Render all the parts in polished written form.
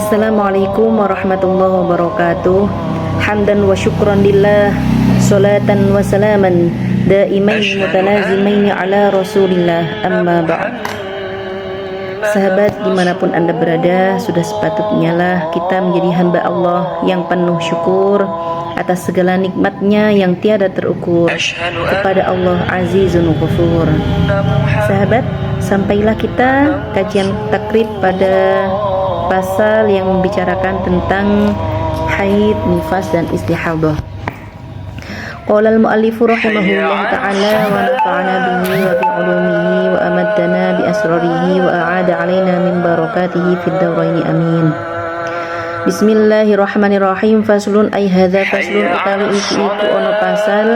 Assalamualaikum warahmatullahi wabarakatuh. Hamdan wa syukran lillah, salatan wa salaman daimain mutalazimain ala rasulillah, amma ba'd. Sahabat dimanapun anda berada, sudah sepatutnya lah kita menjadi hamba Allah yang penuh syukur atas segala nikmatnya yang tiada terukur kepada Allah Azizun Ghafur. Sahabat, sampailah kita kajian takrib pada pasal yang membicarakan tentang haid, nifas dan istihadah. Qala al-mu'allifu rahimahullah ta'ala wa nafa'ana bihi wa bi 'ulumihi wa amaddana bi asrarihi wa a'ada 'alaina min barakatihi fid dawraini amin. Bismillahirrahmanirrahim. Faslun ay hadza faslun utawi iku ono pasal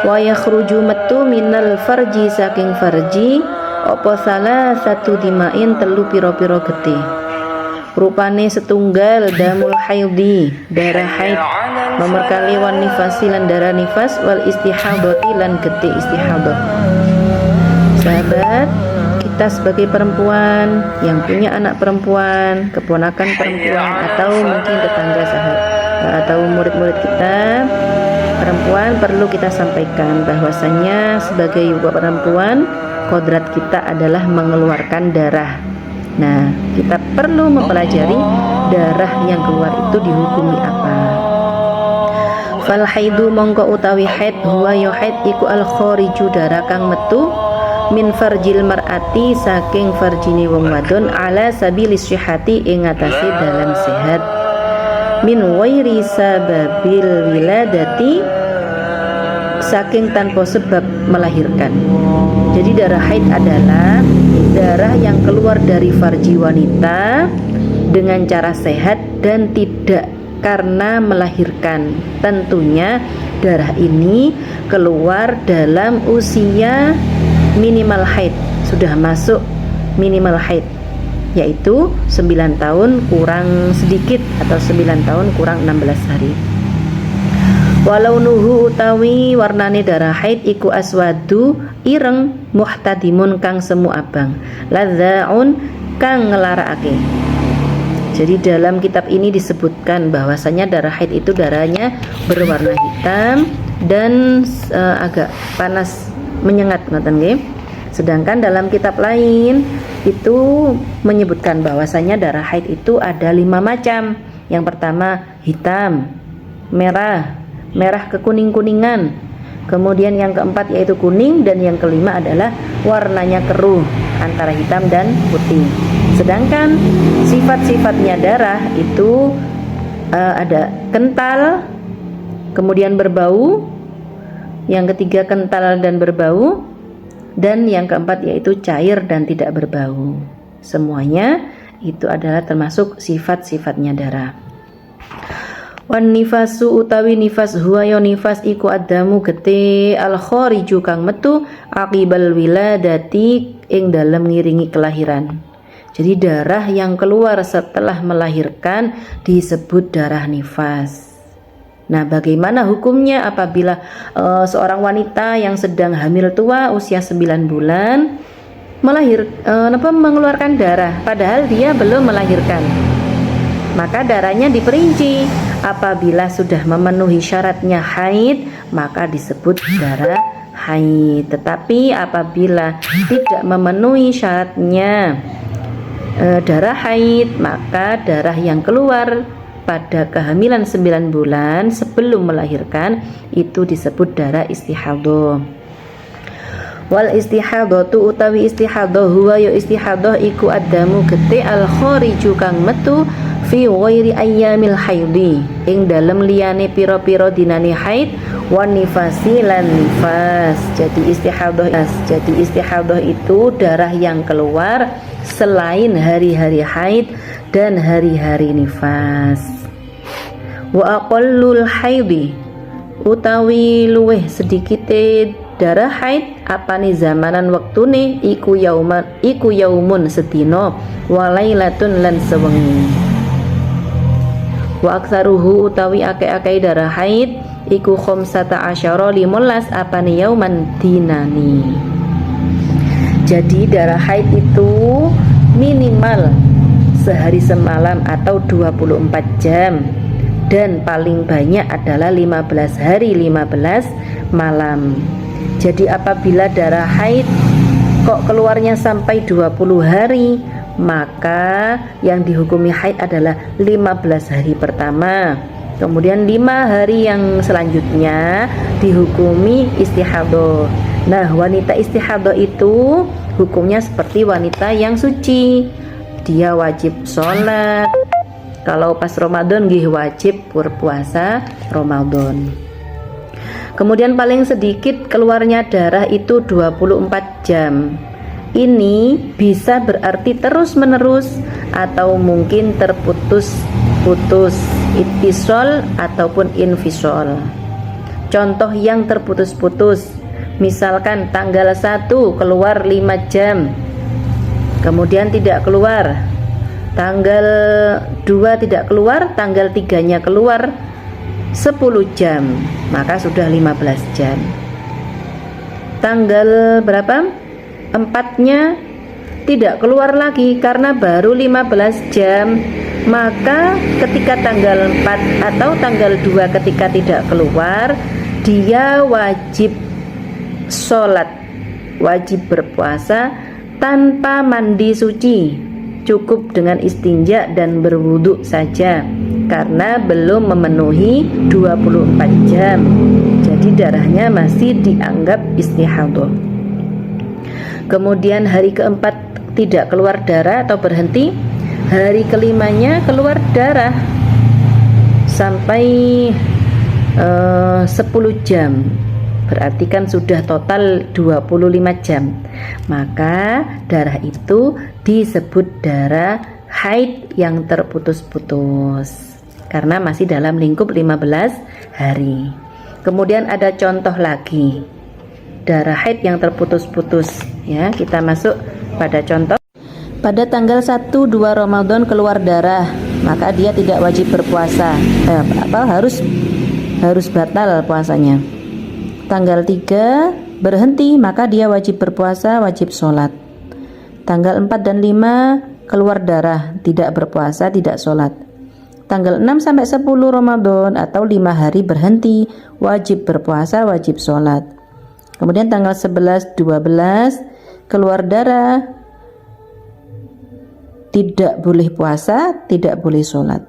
wa yakhruju metu minal farji saking farji apa salah satu dimain telu piro-piro getih. Rupane setunggal damul haidhi, darah haid, nomor kali wan nifasi lan darah nifas, wal istihadati lan getih istihadah. Sahabat, kita sebagai perempuan yang punya anak perempuan, keponakan perempuan, atau mungkin tetangga sahabat atau murid-murid kita perempuan, perlu kita sampaikan bahwasanya sebagai ibu perempuan kodrat kita adalah mengeluarkan darah. Nah, kita perlu mempelajari darah yang keluar itu dihukumi apa. Fal haidu mongko utawi haid huwa ya haid iku al khariju darah kang metu min farjil mar'ati saking farjine wong wadon ala sabilis syihati ing atase dalam sehat min wairi sababil wiladati saking tanpa sebab melahirkan. Jadi darah haid adalah darah yang keluar dari farji wanita dengan cara sehat dan tidak karena melahirkan. Tentunya darah ini keluar dalam usia minimal haid, sudah masuk minimal haid, yaitu 9 tahun kurang sedikit atau 9 tahun kurang 16 hari. Walau nuhu utawi warnane darah haid iku aswadu ireng muhtadimun kang semu abang ladzaun kang ngelarakake. Jadi dalam kitab ini disebutkan bahwasanya darah haid itu darahnya berwarna hitam dan agak panas menyengat, ngoten nggih. Sedangkan dalam kitab lain itu menyebutkan bahwasanya darah haid itu ada 5 macam. Yang pertama hitam, merah kekuning-kuningan, kemudian yang keempat yaitu kuning, dan yang kelima adalah warnanya keruh antara hitam dan putih. Sedangkan sifat-sifatnya darah itu ada kental, kemudian berbau, yang ketiga kental dan berbau, dan yang keempat yaitu cair dan tidak berbau. Semuanya itu adalah termasuk sifat-sifatnya darah. Wan nifasu utawi nifas huwa ya nifas iku adamu gete al khariju kang metu aqibal wiladati ing dalem ngiringi kelahiran. Jadi darah yang keluar setelah melahirkan disebut darah nifas. Nah, bagaimana hukumnya apabila seorang wanita yang sedang hamil tua usia 9 bulan mengeluarkan darah padahal dia belum melahirkan? Maka darahnya diperinci. Apabila sudah memenuhi syaratnya haid, maka disebut darah haid. Tetapi apabila tidak memenuhi syaratnya darah haid, maka darah yang keluar pada kehamilan 9 bulan sebelum melahirkan itu disebut darah istihadah. Wal istihadatu utawi istihadah huwa ya istihadah iku adamu gete al khariju kang metu fi ghairi ayyamil haidhi ing dalem liyane pira-pira dinane haid wan nifasi lan nifas. Jadi istihadah itu darah yang keluar selain hari-hari haid dan hari-hari nifas. Wa aqallul haidhi utawi luweh sedikite darah haid apane zamanan wektune iku yaumun sedina wa lailatun lan sewengi. Wa aktsaruhu utawi akeh-akeh darah haid iku 15 apane yauman dinani. Jadi darah haid itu minimal sehari semalam atau 24 jam, dan paling banyak adalah 15 hari 15 malam. Jadi apabila darah haid kok keluarnya sampai 20 hari, maka yang dihukumi haid adalah 15 hari pertama. Kemudian 5 hari yang selanjutnya dihukumi istihadah. Nah, wanita istihadah itu hukumnya seperti wanita yang suci. Dia wajib sholat. Kalau pas Ramadan nggih wajib berpuasa Ramadan. Kemudian paling sedikit keluarnya darah itu 24 jam. Ini bisa berarti terus menerus atau mungkin terputus-putus, ittisal ataupun infisal. Contoh yang terputus-putus, misalkan tanggal 1 keluar 5 jam, kemudian tidak keluar, tanggal 2 tidak keluar, tanggal 3-nya keluar 10 jam, maka sudah 15 jam. Tanggal berapa? 4-nya tidak keluar lagi karena baru 15 jam, maka ketika tanggal 4 atau tanggal 2 ketika tidak keluar, dia wajib sholat, wajib berpuasa tanpa mandi suci, cukup dengan istinja dan berwudu saja karena belum memenuhi 24 jam. Jadi darahnya masih dianggap istihadah. Kemudian hari keempat tidak keluar darah atau berhenti, hari kelimanya keluar darah sampai 10 jam, berarti kan sudah total 25 jam. Maka darah itu disebut darah haid yang terputus-putus karena masih dalam lingkup 15 hari. Kemudian ada contoh lagi darah haid yang terputus-putus, ya. Kita masuk pada contoh. Pada tanggal 1-2 Ramadan keluar darah, maka dia tidak wajib berpuasa. Harus batal puasanya. Tanggal 3 berhenti, maka dia wajib berpuasa, wajib sholat. Tanggal 4 dan 5 keluar darah, tidak berpuasa, tidak sholat. Tanggal 6 sampai 10 Ramadan atau 5 hari berhenti, wajib berpuasa, wajib sholat. Kemudian tanggal 11, 12 keluar darah, tidak boleh puasa, tidak boleh sholat.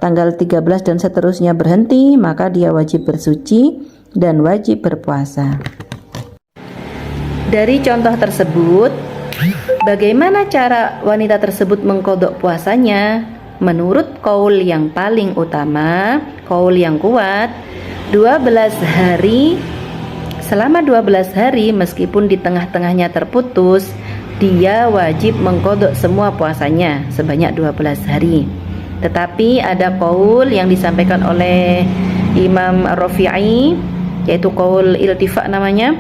Tanggal 13 dan seterusnya berhenti, maka dia wajib bersuci dan wajib berpuasa. Dari contoh tersebut, bagaimana cara wanita tersebut mengqadha puasanya? Menurut qaul yang paling utama, qaul yang kuat, 12 hari. Selama 12 hari meskipun di tengah-tengahnya terputus, dia wajib mengqadha semua puasanya sebanyak 12 hari. Tetapi ada qaul yang disampaikan oleh Imam Ar-Rafi'i, yaitu qaul iltifa namanya.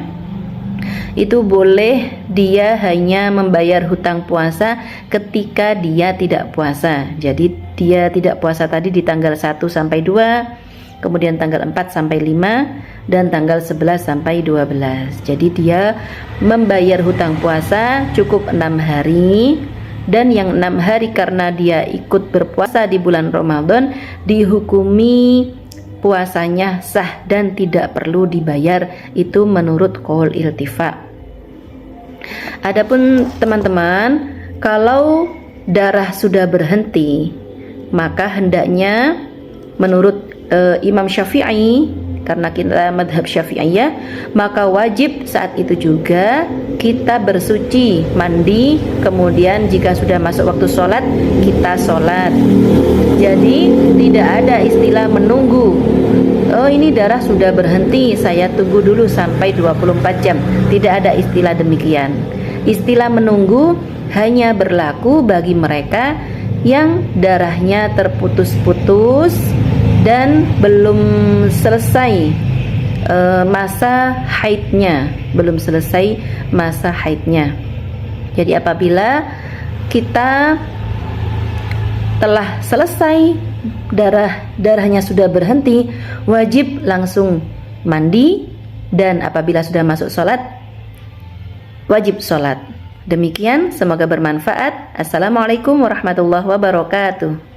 Itu boleh dia hanya membayar hutang puasa ketika dia tidak puasa. Jadi dia tidak puasa tadi di tanggal 1 sampai 2, kemudian tanggal 4 sampai 5, dan tanggal 11 sampai 12. Jadi dia membayar hutang puasa cukup 6 hari, dan yang 6 hari karena dia ikut berpuasa di bulan Ramadan dihukumi puasanya sah dan tidak perlu dibayar. Itu menurut qaul iltifa. Adapun teman-teman, kalau darah sudah berhenti, maka hendaknya menurut Imam Syafi'i, karena kita madhab Syafi'iyah, maka wajib saat itu juga kita bersuci, mandi, kemudian jika sudah masuk waktu sholat, kita sholat. Jadi tidak ada istilah menunggu, oh ini darah sudah berhenti, saya tunggu dulu sampai 24 jam. Tidak ada istilah demikian. Istilah menunggu hanya berlaku bagi mereka yang darahnya terputus-putus dan belum selesai masa haidnya, belum selesai masa haidnya. Jadi apabila kita telah selesai, darahnya sudah berhenti, wajib langsung mandi, dan apabila sudah masuk sholat, wajib sholat. Demikian, semoga bermanfaat. Assalamualaikum warahmatullahi wabarakatuh.